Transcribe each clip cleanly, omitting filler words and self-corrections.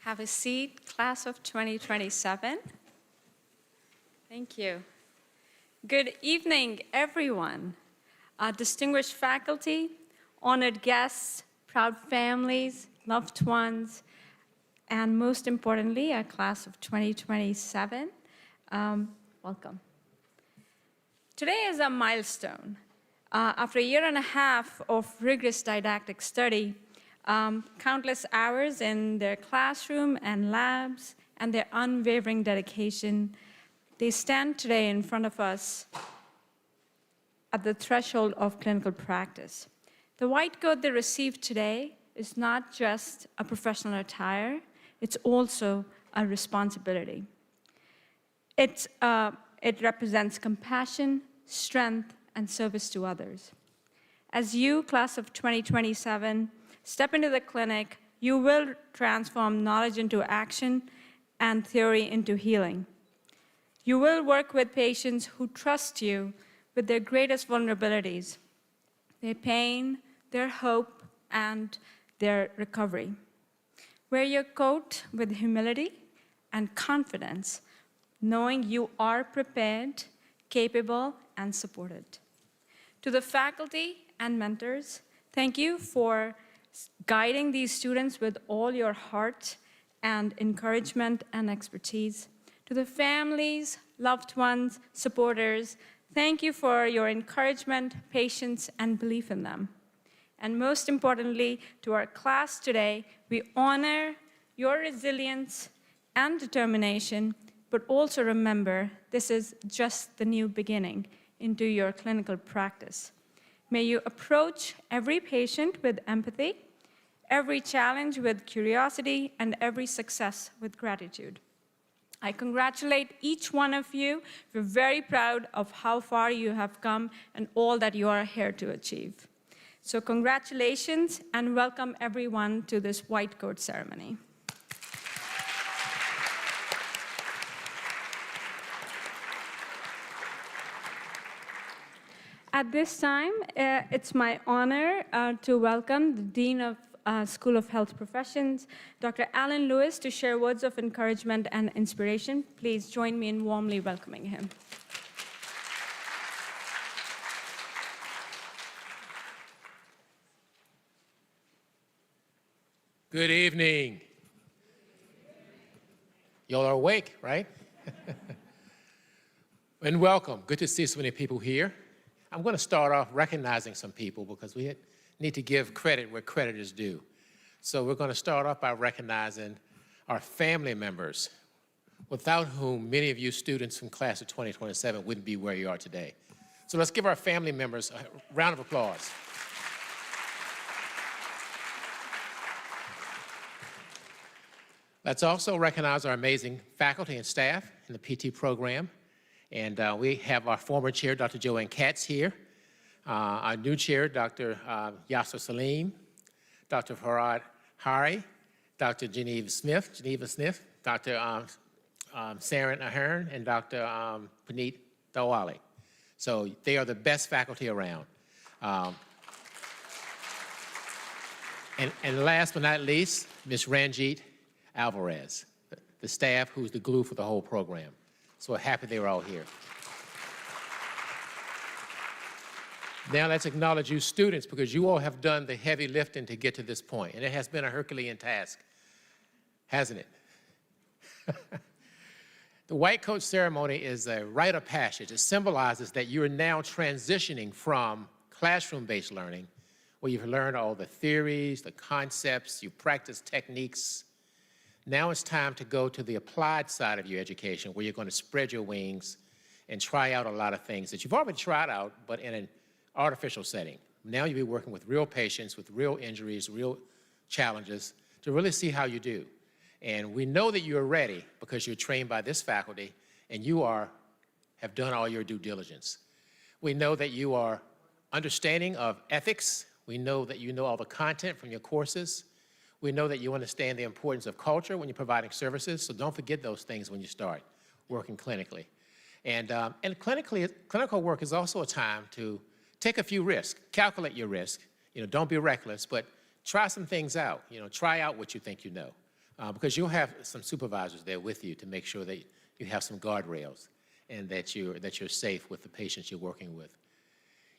Have a seat, class of 2027. Thank you. Good evening, everyone. Distinguished faculty, honored guests, proud families, loved ones, and most importantly, our class of 2027. Welcome. Today is a milestone. After a year and a half of rigorous didactic study, countless hours in their classroom and labs, and their unwavering dedication, they stand today in front of us at the threshold of clinical practice. The white coat they received today is not just a professional attire, it's also a responsibility. It represents compassion, strength, and service to others. As you, class of 2027, step into the clinic, you will transform knowledge into action and theory into healing. You will work with patients who trust you with their greatest vulnerabilities, their pain, their hope, and their recovery. Wear your coat with humility and confidence, knowing you are prepared, capable, and supported. To the faculty and mentors, thank you for guiding these students with all your heart and encouragement and expertise. To the families, loved ones, supporters, thank you for your encouragement, patience, and belief in them. And most importantly, to our class today, we honor your resilience and determination, but also remember this is just the new beginning into your clinical practice. May you approach every patient with empathy, every challenge with curiosity, and every success with gratitude. I congratulate each one of you. We're very proud of how far you have come and all that you are here to achieve. So congratulations and welcome everyone to this white coat ceremony. At this time, it's my honor to welcome the Dean of School of Health Professions, Dr. Alan Lewis, to share words of encouragement and inspiration. Please join me in warmly welcoming him. Good evening. Y'all are awake, right? And welcome. Good to see so many people here. I'm going to start off recognizing some people because we need to give credit where credit is due. So we're going to start off by recognizing our family members, without whom many of you students from class of 2027 wouldn't be where you are today. So let's give our family members a round of applause. Let's also recognize our amazing faculty and staff in the PT program. And we have our former chair, Dr. Joanne Katz, here. Our new chair, Dr. Yasser Salim, Dr. Farad Hari, Dr. Geneva Smith, Dr. Saren Ahern, and Dr. Puneet Dawali. So they are the best faculty around. And last but not least, Ms. Ranjit Alvarez, the staff who's the glue for the whole program. So we're happy they were all here. Now let's acknowledge you students because you all have done the heavy lifting to get to this point. And it has been a Herculean task, hasn't it? The white coat ceremony is a rite of passage. It symbolizes that you're now transitioning from classroom-based learning, where you've learned all the theories, the concepts, you practice techniques. Now it's time to go to the applied side of your education where you're going to spread your wings and try out a lot of things that you've already tried out, but in an artificial setting. Now you'll be working with real patients, with real injuries, real challenges to really see how you do. And we know that you're ready because you're trained by this faculty and you have done all your due diligence. We know that you are understanding of ethics. We know that you know all the content from your courses. We know that you understand the importance of culture when you're providing services, so don't forget those things when you start working clinically. And clinical work is also a time to take a few risks, calculate your risk. Don't be reckless, but try some things out. Try out what you think you know. because you'll have some supervisors there with you to make sure that you have some guardrails and that you're safe with the patients you're working with.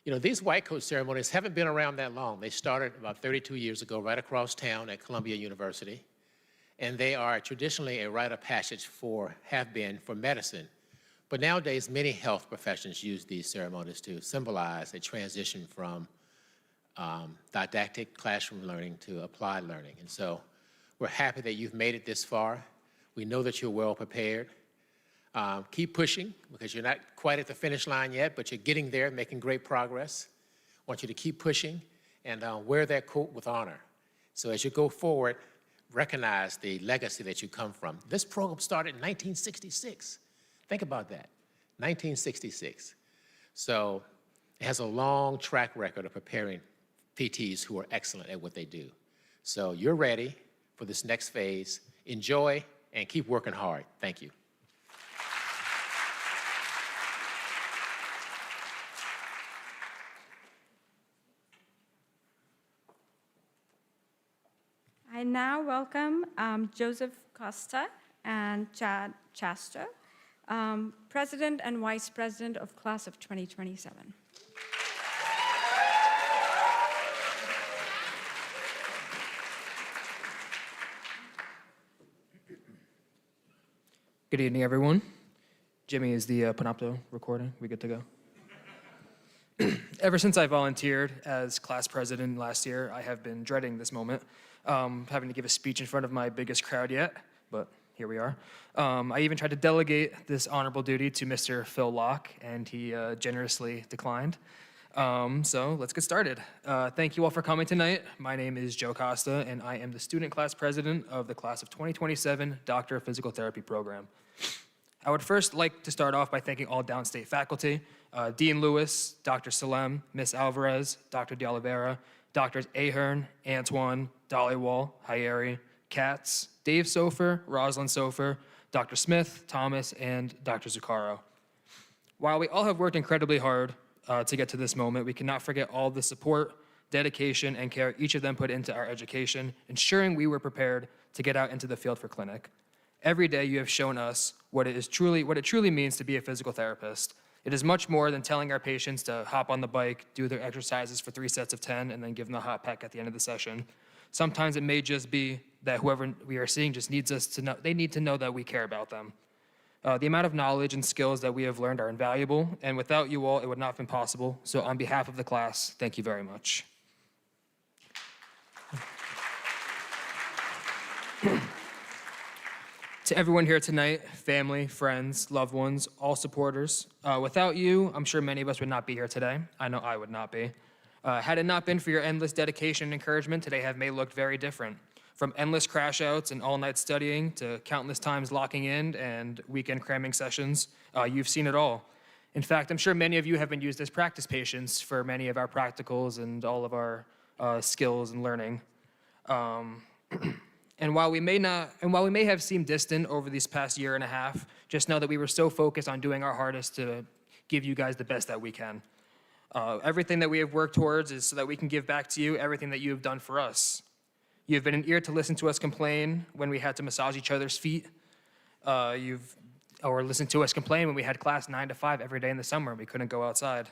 You know, these white coat ceremonies haven't been around that long. They started about 32 years ago right across town at Columbia University, and they are traditionally a rite of passage have been for medicine. But nowadays, many health professions use these ceremonies to symbolize a transition from didactic classroom learning to applied learning. And so we're happy that you've made it this far. We know that you're well prepared. Keep pushing, because you're not quite at the finish line yet, but you're getting there, making great progress. I want you to keep pushing and wear that coat with honor. So as you go forward, recognize the legacy that you come from. This program started in 1966. Think about that, 1966. So it has a long track record of preparing PTs who are excellent at what they do. So you're ready for this next phase. Enjoy and keep working hard. Thank you. I now welcome Joseph Costa and Chad Chastro, President and Vice President of Class of 2027. Good evening, everyone. Jimmy, is the Panopto recording? We good to go? Ever since I volunteered as class president last year, I have been dreading this moment, having to give a speech in front of my biggest crowd yet, but here we are. I even tried to delegate this honorable duty to Mr. Phil Locke, and he generously declined. So let's get started. Thank you all for coming tonight. My name is Joe Costa, and I am the student class president of the class of 2027 Doctor of Physical Therapy program. I would first like to start off by thanking all Downstate faculty, Dean Lewis, Dr. Salem, Ms. Alvarez, Dr. De Oliveira, Drs. Ahern, Antoine, Dollywall, Hyeri, Katz, Dave Sofer, Rosalind Sofer, Dr. Smith, Thomas, and Dr. Zuccaro. While we all have worked incredibly hard to get to this moment, we cannot forget all the support, dedication, and care each of them put into our education, ensuring we were prepared to get out into the field for clinic. Every day you have shown us what it truly means to be a physical therapist. It is much more than telling our patients to hop on the bike, do their exercises for 3 sets of 10, and then give them a hot pack at the end of the session. Sometimes it may just be that whoever we are seeing just needs us to know, they need to know that we care about them. The amount of knowledge and skills that we have learned are invaluable, and without you all, it would not have been possible. So on behalf of the class, thank you very much. To everyone here tonight, family, friends, loved ones, all supporters, without you, I'm sure many of us would not be here today. I know I would not be. Had it not been for your endless dedication and encouragement, today may looked very different. From endless crash outs and all-night studying to countless times locking in and weekend cramming sessions, you've seen it all. In fact, I'm sure many of you have been used as practice patients for many of our practicals and all of our skills and learning. And while we may have seemed distant over these past year and a half, just know that we were so focused on doing our hardest to give you guys the best that we can. Everything that we have worked towards is so that we can give back to you everything that you have done for us. You have been an ear to listen to us complain when we had to massage each other's feet. Or listen to us complain when we had class 9 to 5 every day in the summer and we couldn't go outside.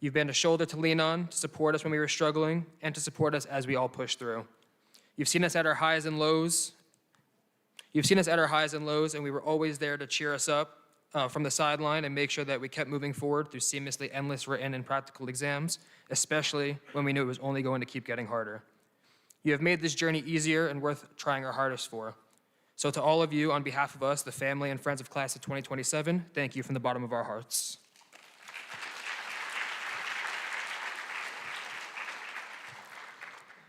You've been a shoulder to lean on, to support us when we were struggling, and to support us as we all push through. You've seen us at our highs and lows. And we were always there to cheer us up from the sideline and make sure that we kept moving forward through seamlessly endless written and practical exams, especially when we knew it was only going to keep getting harder. You have made this journey easier and worth trying our hardest for. So to all of you, on behalf of us, the family and friends of Class of 2027, thank you from the bottom of our hearts.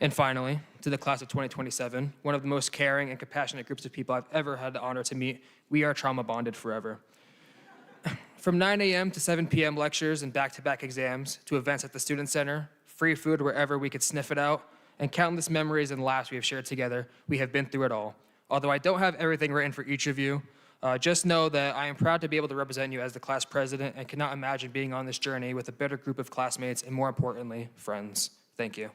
And finally, to the Class of 2027, one of the most caring and compassionate groups of people I've ever had the honor to meet, we are trauma bonded forever. From 9 a.m. to 7 p.m. lectures and back-to-back exams, to events at the Student Center, free food wherever we could sniff it out, and countless memories and laughs we have shared together, we have been through it all. Although I don't have everything written for each of you, just know that I am proud to be able to represent you as the class president and cannot imagine being on this journey with a better group of classmates and, more importantly, friends. Thank you.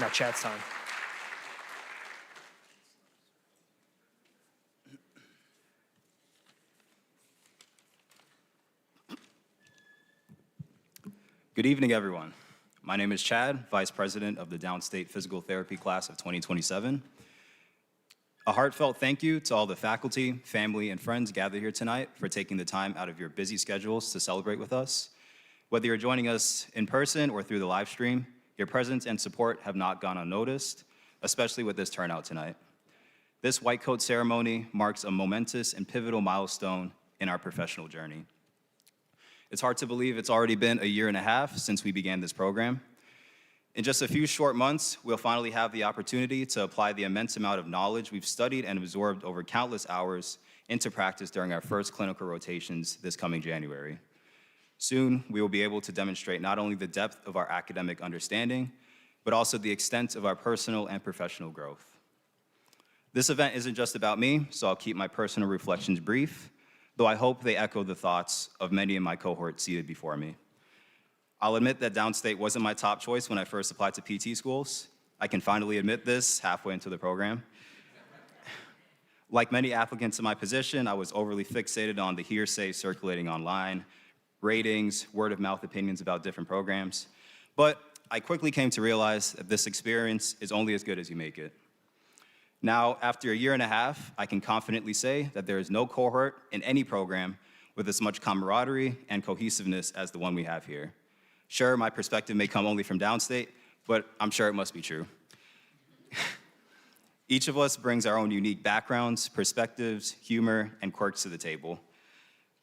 Now, Chad's time. Good evening, everyone. My name is Chad, Vice President of the Downstate Physical Therapy Class of 2027. A heartfelt thank you to all the faculty, family, and friends gathered here tonight for taking the time out of your busy schedules to celebrate with us. Whether you're joining us in person or through the live stream, your presence and support have not gone unnoticed, especially with this turnout tonight. This white coat ceremony marks a momentous and pivotal milestone in our professional journey. It's hard to believe it's already been a year and a half since we began this program. In just a few short months, we'll finally have the opportunity to apply the immense amount of knowledge we've studied and absorbed over countless hours into practice during our first clinical rotations this coming January. Soon, we will be able to demonstrate not only the depth of our academic understanding, but also the extent of our personal and professional growth. This event isn't just about me, so I'll keep my personal reflections brief, though I hope they echo the thoughts of many in my cohort seated before me. I'll admit that Downstate wasn't my top choice when I first applied to PT schools. I can finally admit this halfway into the program. Like many applicants in my position, I was overly fixated on the hearsay circulating online, ratings, word-of-mouth opinions about different programs. But I quickly came to realize that this experience is only as good as you make it. Now, after a year and a half, I can confidently say that there is no cohort in any program with as much camaraderie and cohesiveness as the one we have here. Sure, my perspective may come only from Downstate, but I'm sure it must be true. Each of us brings our own unique backgrounds, perspectives, humor, and quirks to the table.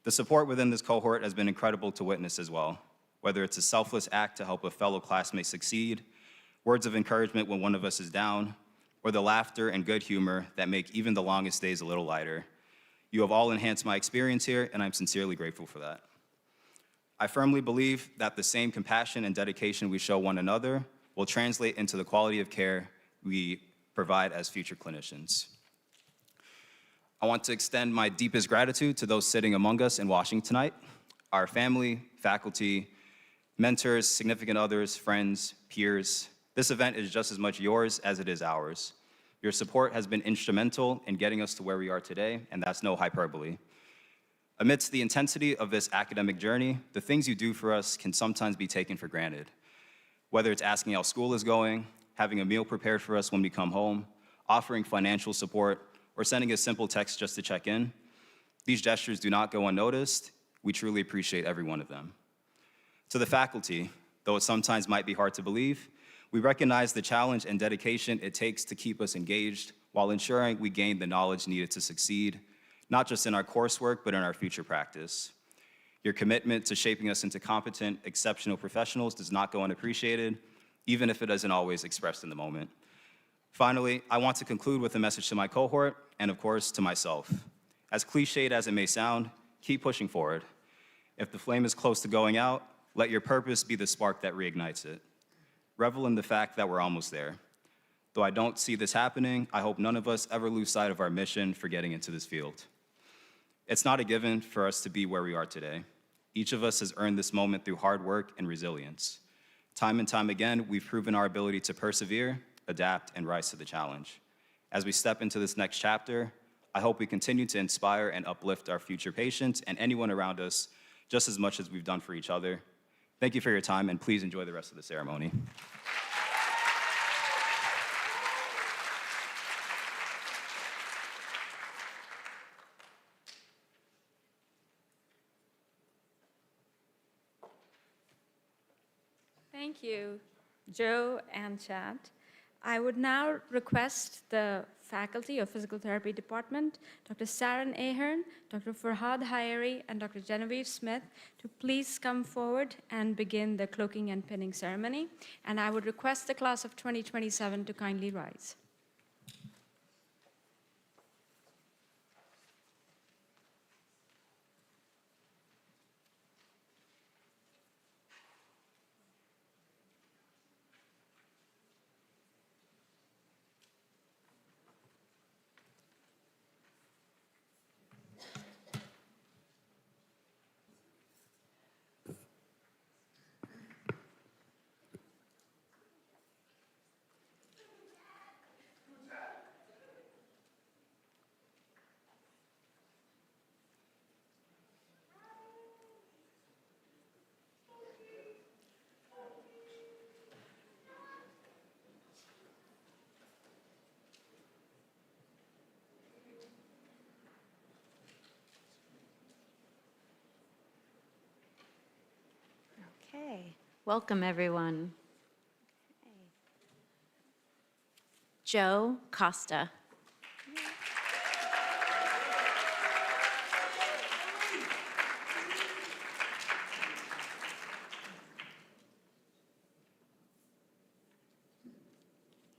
The support within this cohort has been incredible to witness as well, whether it's a selfless act to help a fellow classmate succeed, words of encouragement when one of us is down, or the laughter and good humor that make even the longest days a little lighter. You have all enhanced my experience here, and I'm sincerely grateful for that. I firmly believe that the same compassion and dedication we show one another will translate into the quality of care we provide as future clinicians. I want to extend my deepest gratitude to those sitting among us in Washington tonight, our family, faculty, mentors, significant others, friends, peers. This event is just as much yours as it is ours. Your support has been instrumental in getting us to where we are today, and that's no hyperbole. Amidst the intensity of this academic journey, the things you do for us can sometimes be taken for granted. Whether it's asking how school is going, having a meal prepared for us when we come home, offering financial support, or sending a simple text just to check in, these gestures do not go unnoticed. We truly appreciate every one of them. To the faculty, though it sometimes might be hard to believe, we recognize the challenge and dedication it takes to keep us engaged while ensuring we gain the knowledge needed to succeed, not just in our coursework, but in our future practice. Your commitment to shaping us into competent, exceptional professionals does not go unappreciated, even if it isn't always expressed in the moment. Finally, I want to conclude with a message to my cohort, and of course, to myself. As cliched as it may sound, keep pushing forward. If the flame is close to going out, let your purpose be the spark that reignites it. Revel in the fact that we're almost there. Though I don't see this happening, I hope none of us ever lose sight of our mission for getting into this field. It's not a given for us to be where we are today. Each of us has earned this moment through hard work and resilience. Time and time again, we've proven our ability to persevere, adapt, and rise to the challenge. As we step into this next chapter, I hope we continue to inspire and uplift our future patients and anyone around us just as much as we've done for each other. Thank you for your time, and please enjoy the rest of the ceremony. Thank you, Joe and Chad. I would now request the faculty of Physical Therapy Department, Dr. Saren Ahern, Dr. Farhad Hayari, and Dr. Genevieve Smith to please come forward and begin the cloaking and pinning ceremony. And I would request the class of 2027 to kindly rise. Welcome, everyone. Joe Costa.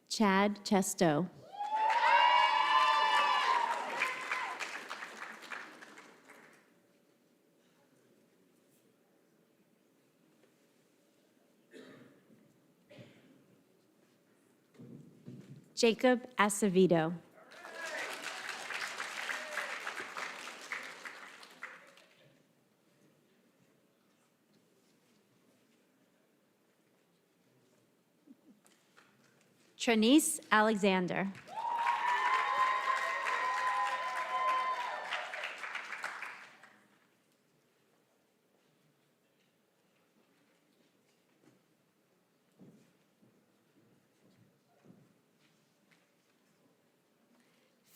Chad Chesto. Jacob Acevedo. Trinice Alexander.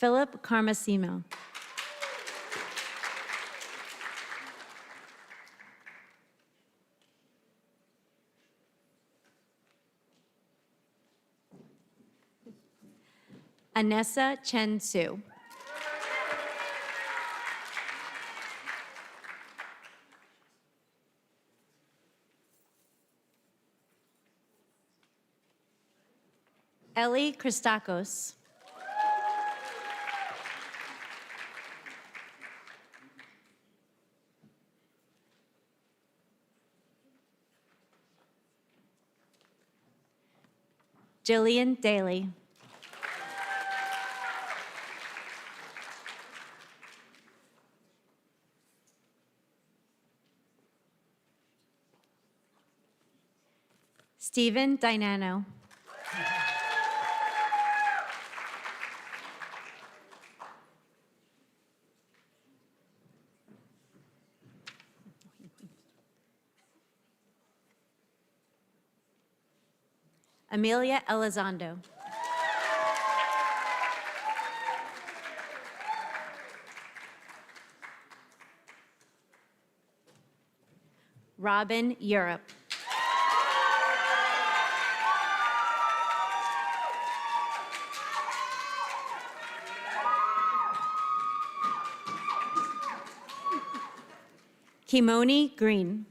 Philip Carmasimo. Anessa Chen Su. Ellie Christakos. Jillian Daly. Stephen Dinano. Amelia Elizondo. Robin Europe. Kimoni Green.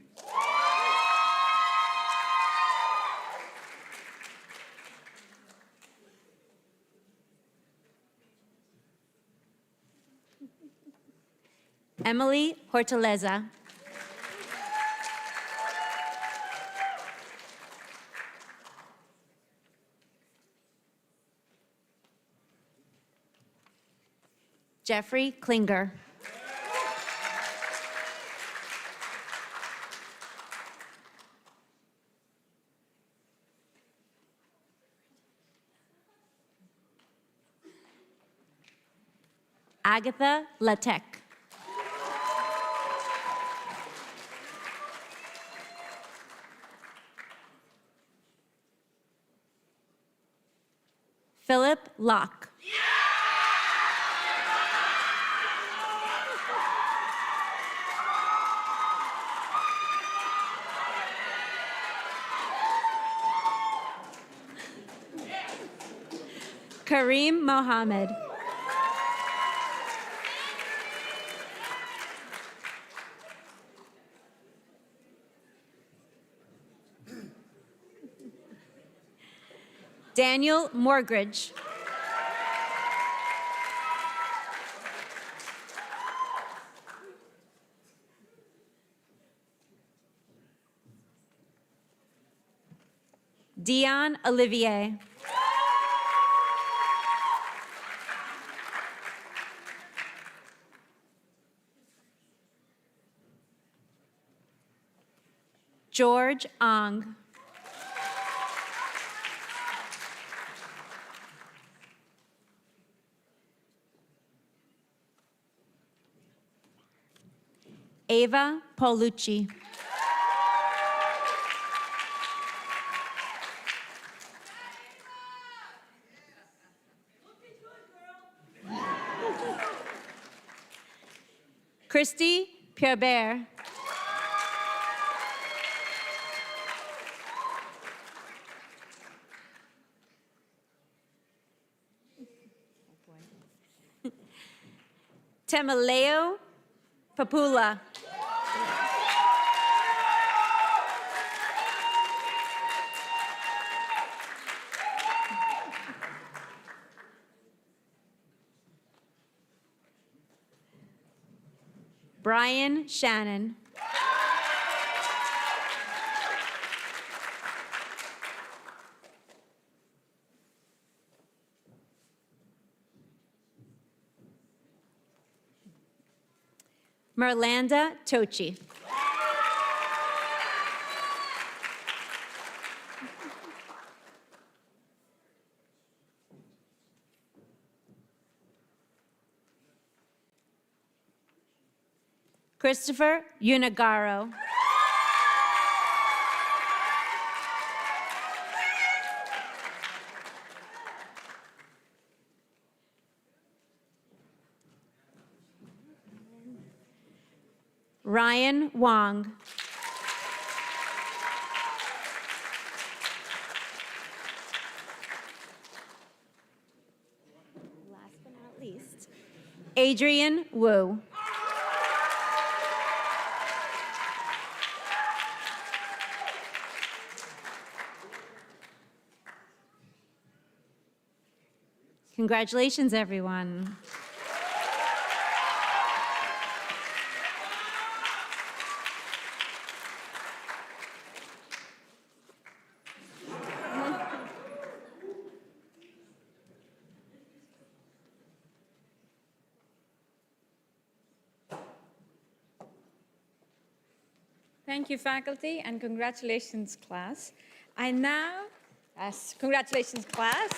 Emily Hortaleza. Jeffrey Klinger. Agatha Latek. Philip Locke. Kareem Mohammed. Daniel Morgridge. Dion Olivier. George Ong. Ava Paulucci. Christy Pierbert. Temaleo Papula. Brian Shannon. Merlanda Tochi. Christopher Unigaro. Ryan Wong. Last but not least, Adrian Wu. Congratulations, everyone. Thank you, faculty, and congratulations, class. Yes, congratulations, class.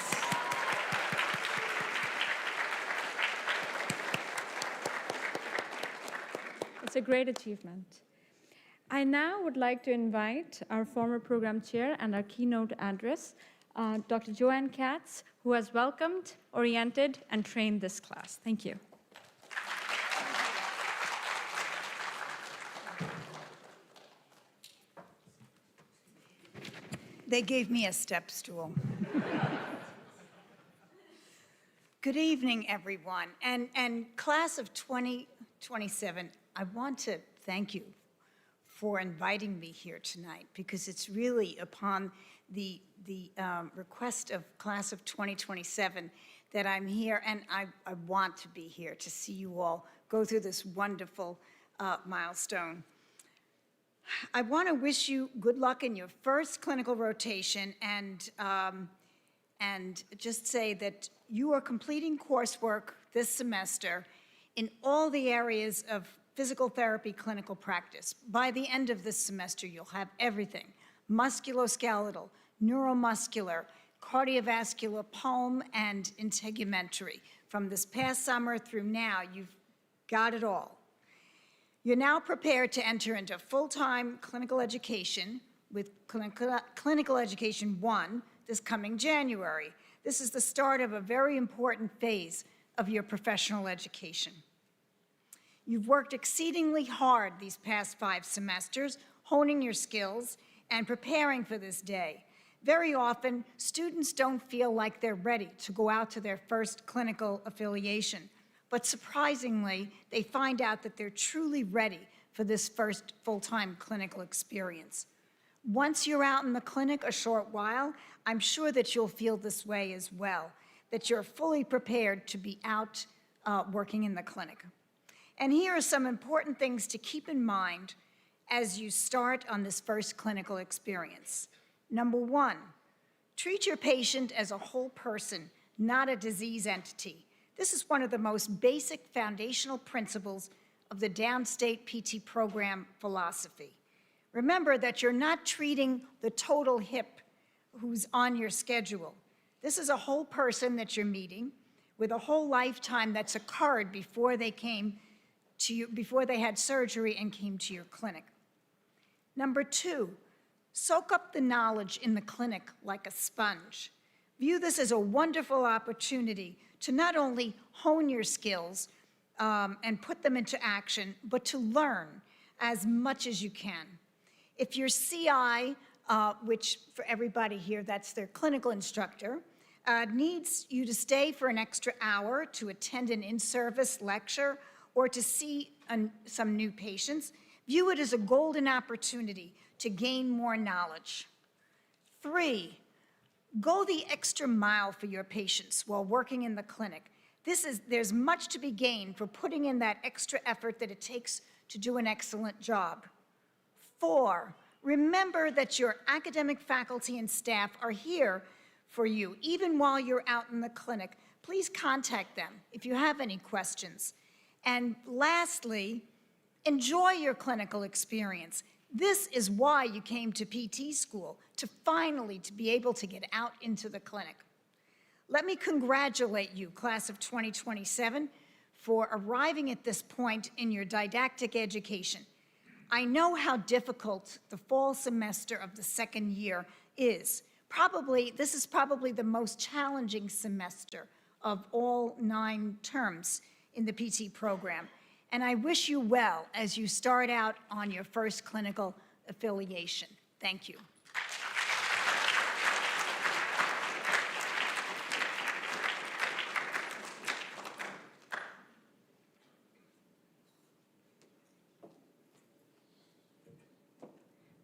It's a great achievement. I now would like to invite our former program chair and our keynote address, Dr. Joanne Katz, who has welcomed, oriented, and trained this class. Thank you. They gave me a step stool. Good evening, everyone. And class of 2027, I want to thank you for inviting me here tonight, because it's really upon the request of class of 2027 that I'm here, and I want to be here to see you all go through this wonderful milestone. I want to wish you good luck in your first clinical rotation, and just say that you are completing coursework this semester in all the areas of physical therapy clinical practice. By the end of this semester, you'll have everything: musculoskeletal, neuromuscular, cardiovascular, pulm, and integumentary. From this past summer through now, you've got it all. You're now prepared to enter into full-time clinical education with Clinical Education 1 this coming January. This is the start of a very important phase of your professional education. You've worked exceedingly hard these past 5 semesters, honing your skills and preparing for this day. Very often, students don't feel like they're ready to go out to their first clinical affiliation. But surprisingly, they find out that they're truly ready for this first full-time clinical experience. Once you're out in the clinic a short while, I'm sure that you'll feel this way as well, that you're fully prepared to be out working in the clinic. And here are some important things to keep in mind as you start on this first clinical experience. Number 1, treat your patient as a whole person, not a disease entity. This is one of the most basic foundational principles of the Downstate PT program philosophy. Remember that you're not treating the total hip who's on your schedule. This is a whole person that you're meeting with a whole lifetime that's occurred before they came to you, before they had surgery and came to your clinic. Number 2, soak up the knowledge in the clinic like a sponge. View this as a wonderful opportunity to not only hone your skills and put them into action, but to learn as much as you can. If your CI, which for everybody here, that's their clinical instructor, needs you to stay for an extra hour to attend an in-service lecture or to see some new patients, view it as a golden opportunity to gain more knowledge. 3, go the extra mile for your patients while working in the clinic. There's much to be gained for putting in that extra effort that it takes to do an excellent job. 4, remember that your academic faculty and staff are here for you, even while you're out in the clinic. Please contact them if you have any questions. And lastly, enjoy your clinical experience. This is why you came to PT school, to finally to be able to get out into the clinic. Let me congratulate you, class of 2027, for arriving at this point in your didactic education. I know how difficult the fall semester of the second year is. This is probably the most challenging semester of all 9 terms in the PT program. And I wish you well as you start out on your first clinical affiliation. Thank you.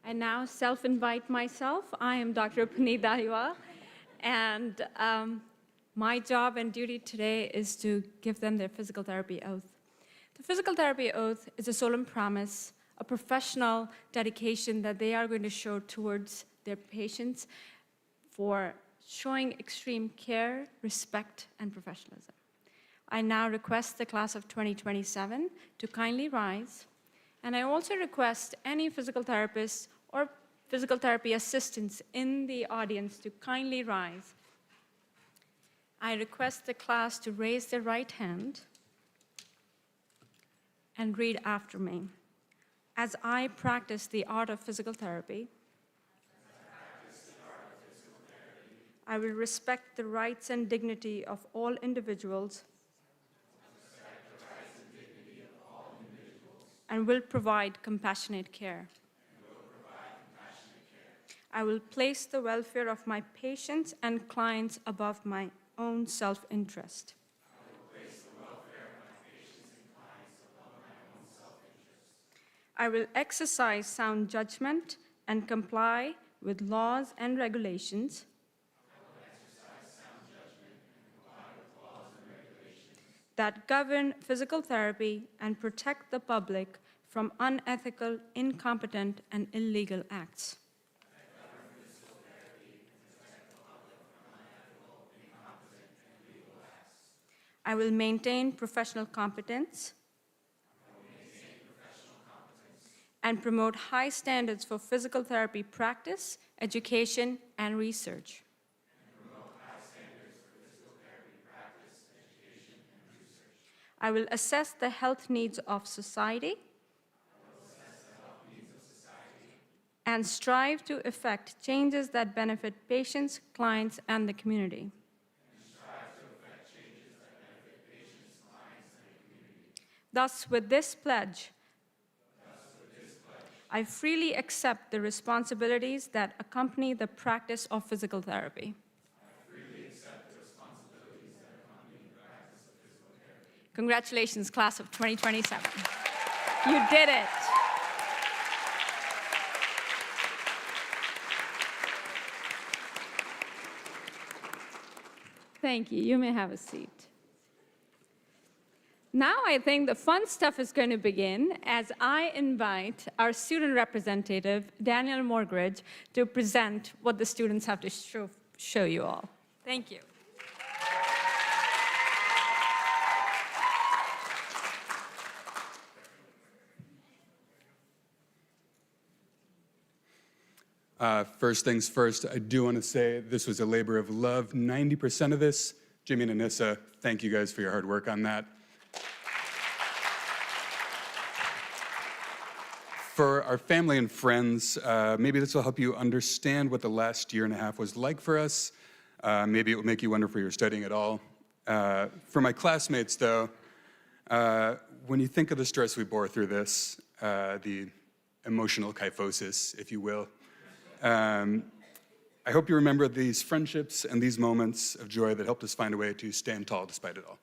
I now self-invite myself. I am Dr. Puneet Daliwal, and my job and duty today is to give them their physical therapy oath. The physical therapy oath is a solemn promise, a professional dedication that they are going to show towards their patients for showing extreme care, respect, and professionalism. I now request the class of 2027 to kindly rise, and I also request any physical therapists or physical therapy assistants in the audience to kindly rise. I request the class to raise their right hand and read after me. As I practice the art of physical therapy, I will respect the rights and dignity of all individuals and will provide compassionate care. I will place the welfare of my patients and clients above my own self-interest. I will exercise sound judgment and comply with laws and regulations. That govern physical therapy and protect the public from unethical, incompetent, and illegal acts. I will maintain professional competence and promote high standards for physical therapy practice, education, and research. I will assess the health needs of society and strive to effect changes that benefit patients, clients, and the community. Thus, with this pledge, I freely accept the responsibilities that accompany the practice of physical therapy. Congratulations, class of 2027. You did it. Thank you. You may have a seat. Now I think the fun stuff is going to begin as I invite our student representative, Daniel Morgridge, to present what the students have to show you all. Thank you. First things first, I do want to say this was a labor of love. 90% of this, Jimmy and Anissa, thank you guys for your hard work on that. For our family and friends, maybe this will help you understand what the last year and a half was like for us. Maybe it will make you wonder if you're studying at all. For my classmates, though, when you think of the stress we bore through this, the emotional kyphosis, if you will, I hope you remember these friendships and these moments of joy that helped us find a way to stand tall despite it all.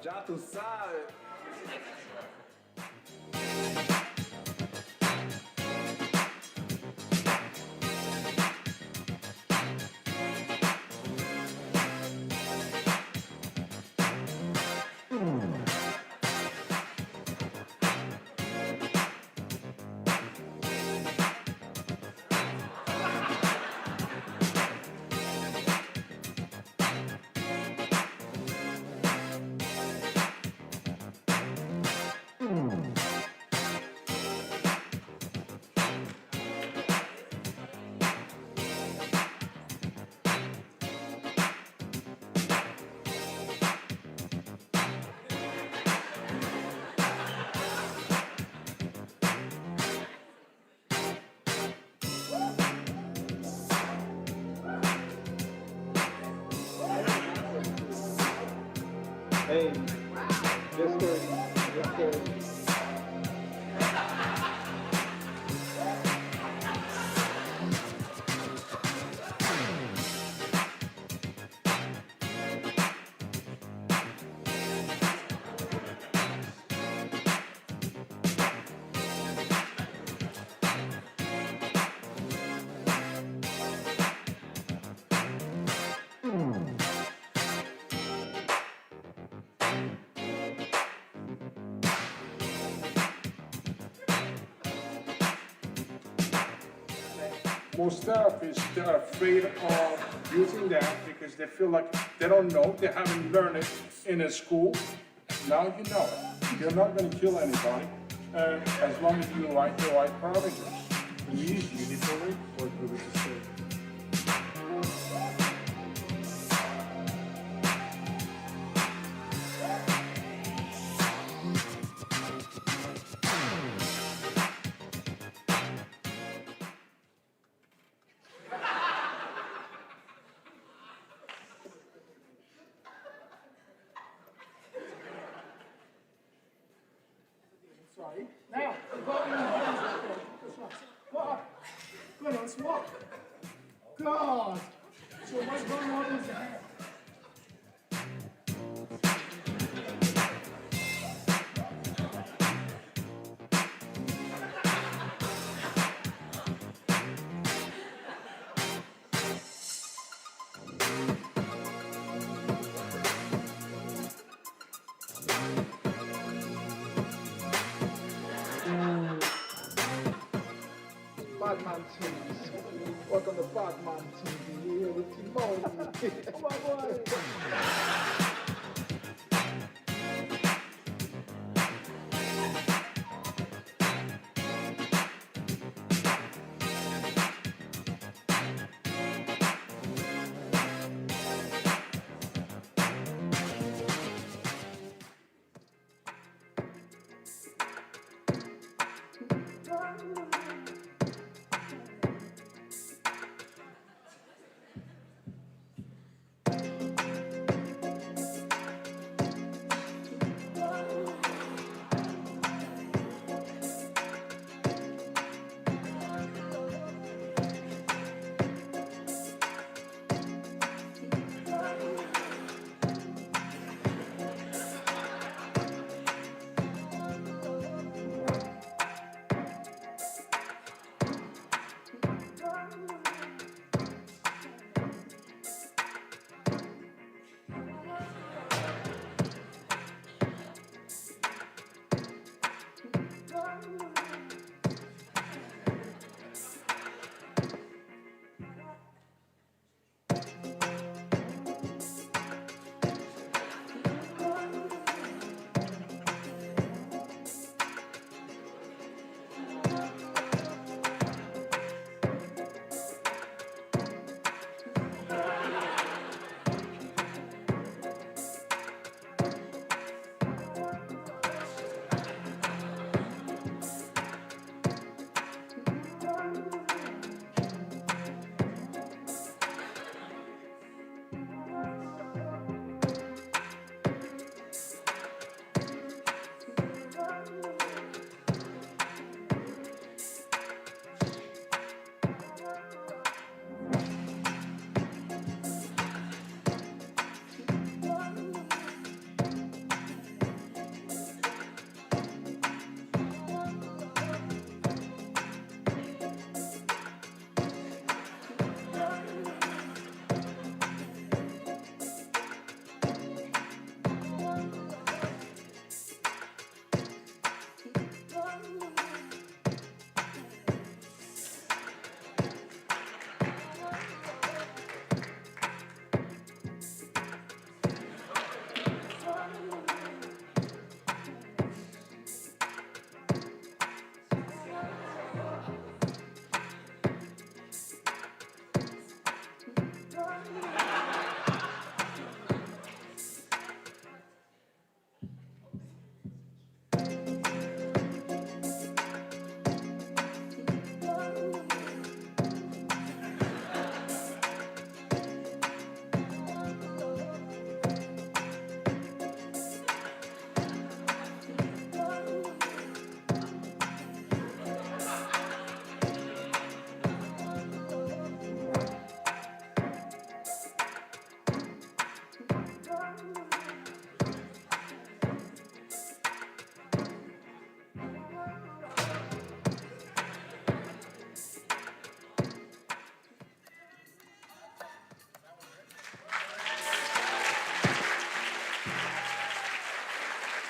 Já tu sabe. Hey, just 30, just 30. Most therapists, they're afraid of using that because they feel like they don't know, they haven't learned it in a school. Now you know it. You're not going to kill anybody as long as you write the right parameters. Release uniformly or do it the same. Sorry. Now, go up. Good, let's walk. God. So what's going on with the hand? Batman TV. Welcome to Batman TV. You're here with Timon. Come on, boy.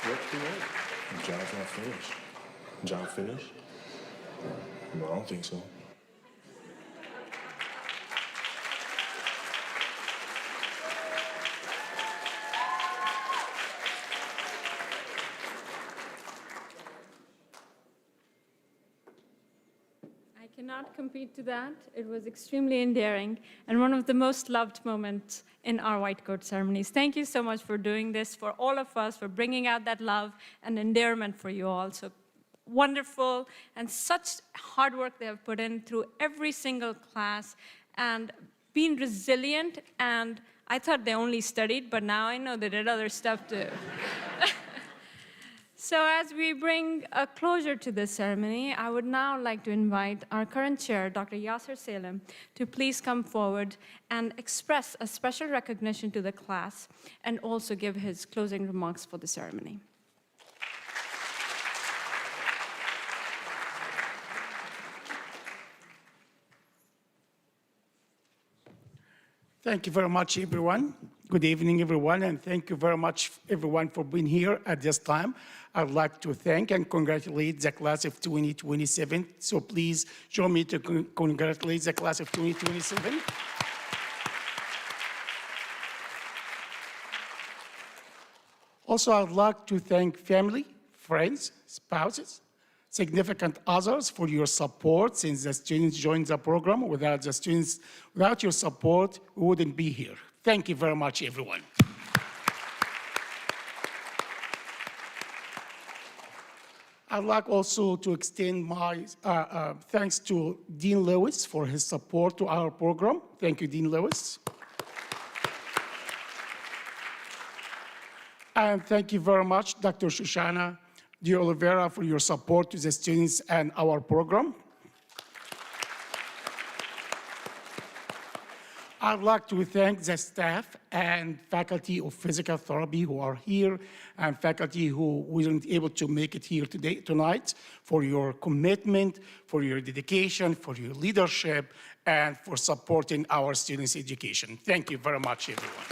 What's the word? John's not finished. John finished? No, I don't think so. I cannot compete to that. It was extremely endearing and one of the most loved moments in our white coat ceremonies. Thank you so much for doing this, for all of us, for bringing out that love and endearment for you all. So wonderful and such hard work they have put in through every single class and been resilient. And I thought they only studied, but now I know they did other stuff too. So as we bring a closure to this ceremony, I would now like to invite our current chair, Dr. Yasser Salem, to please come forward and express a special recognition to the class and also give his closing remarks for the ceremony. Thank you very much, everyone. Good evening, everyone, and thank you very much, everyone, for being here at this time. I'd like to thank and congratulate the class of 2027. So please join me to congratulate the class of 2027. Also, I'd like to thank family, friends, spouses, significant others for your support since the students joined the program. Without your support, we wouldn't be here. Thank you very much, everyone. I'd like also to extend my thanks to Dean Lewis for his support to our program. Thank you, Dean Lewis. And thank you very much, Dr. Shoshana De Oliveira, for your support to the students and our program. I'd like to thank the staff and faculty of physical therapy who are here and faculty who weren't able to make it here tonight for your commitment, for your dedication, for your leadership, and for supporting our students' education. Thank you very much, everyone.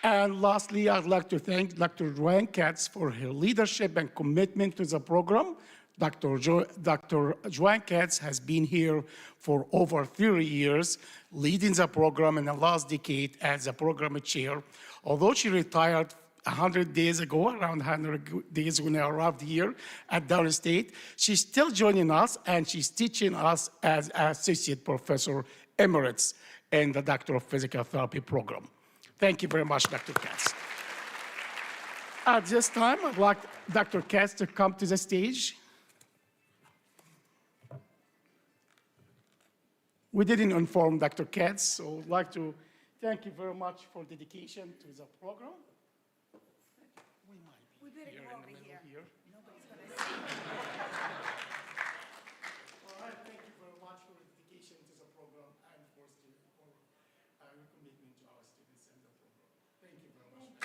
And lastly, I'd like to thank Dr. Joanne Katz for her leadership and commitment to the program. Dr. Joanne Katz has been here for over 30 years, leading the program in the last decade as the program chair. Although she retired 100 days ago, around 100 days when I arrived here at Downstate, she's still joining us and she's teaching us as Associate Professor Emeritus in the Doctor of Physical Therapy program. Thank you very much, Dr. Katz. At this time, I'd like Dr. Katz to come to the stage. We didn't inform Dr. Katz, so I'd like to thank you very much for dedication to the program. We better go over here. Nobody's going to see. All right, thank you very much for your dedication to the program and for your commitment to our students and the program. Thank you very much.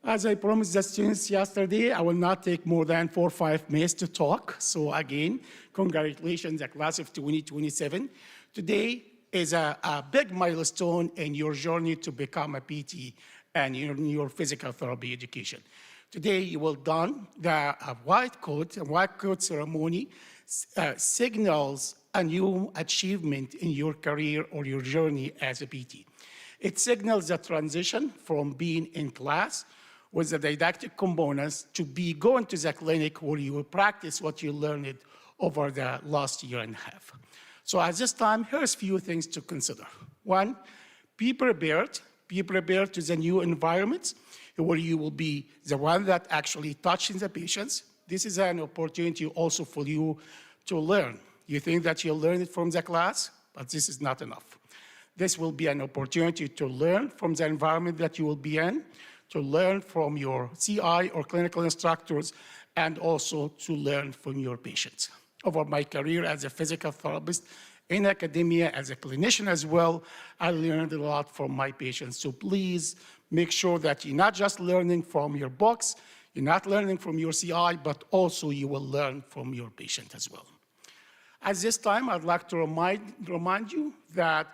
As I promised the students yesterday, I will not take more than 4 or 5 minutes to talk. So again, congratulations, the class of 2027. Today is a big milestone in your journey to become a PT and in your physical therapy education. Today, you will don the white coat. A white coat ceremony signals a new achievement in your career or your journey as a PT. It signals the transition from being in class with the didactic components to be going to the clinic where you will practice what you learned over the last year and a half. So at this time, here's a few things to consider. One, be prepared to the new environments where you will be the one that actually touches the patients. This is an opportunity also for you to learn. You think that you'll learn it from the class, but this is not enough. This will be an opportunity to learn from the environment that you will be in, to learn from your CI or clinical instructors, and also to learn from your patients. Over my career as a physical therapist in academia, as a clinician as well, I learned a lot from my patients. So please make sure that you're not just learning from your books, you're not learning from your CI, but also you will learn from your patient as well. At this time, I'd like to remind you that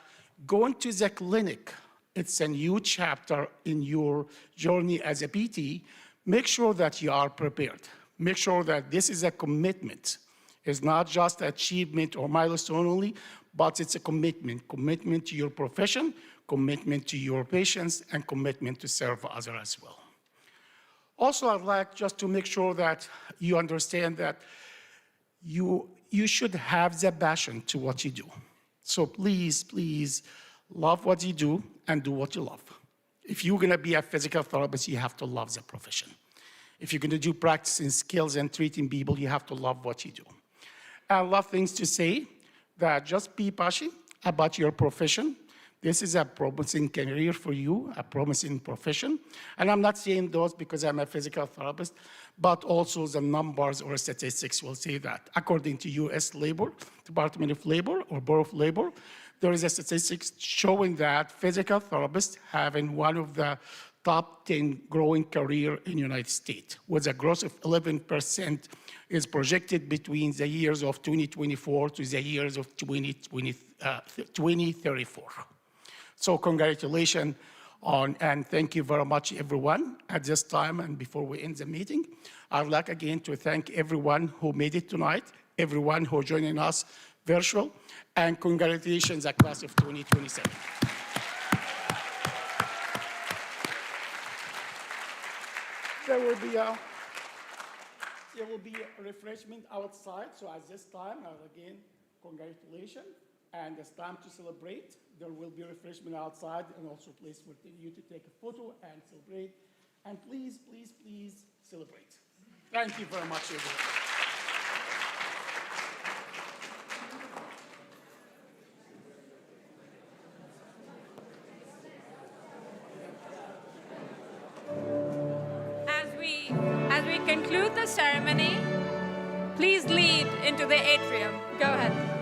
going to the clinic, it's a new chapter in your journey as a PT. Make sure that you are prepared. Make sure that this is a commitment. It's not just achievement or milestone only, but it's a commitment. Commitment to your profession, commitment to your patients, and commitment to serve others as well. Also, I'd like just to make sure that you understand that you should have the passion to what you do. So please, please love what you do and do what you love. If you're gonna be a physical therapist, you have to love the profession. If you're gonna do practicing skills and treating people, you have to love what you do. I love things to say that just be passionate about your profession. This is a promising career for you, a promising profession. And I'm not saying those because I'm a physical therapist, but also the numbers or statistics will say that. According to US Labor, Department of Labor or Bureau of Labor, there is a statistics showing that physical therapists having one of the top 10 growing career in the United States, with a growth of 11% is projected between the years of 2024 to the years of 2034. So congratulations and thank you very much, everyone. At this time and before we end the meeting, I'd like again to thank everyone who made it tonight, everyone who joining us virtual, and congratulations, the class of 2027. There will be a refreshment outside, so at this time, again, congratulations, and it's time to celebrate. There will be refreshment outside and also a place for you to take a photo and celebrate. And please, please, please celebrate. Thank you very much, everyone. As we conclude the ceremony, please lead into the atrium. Go ahead.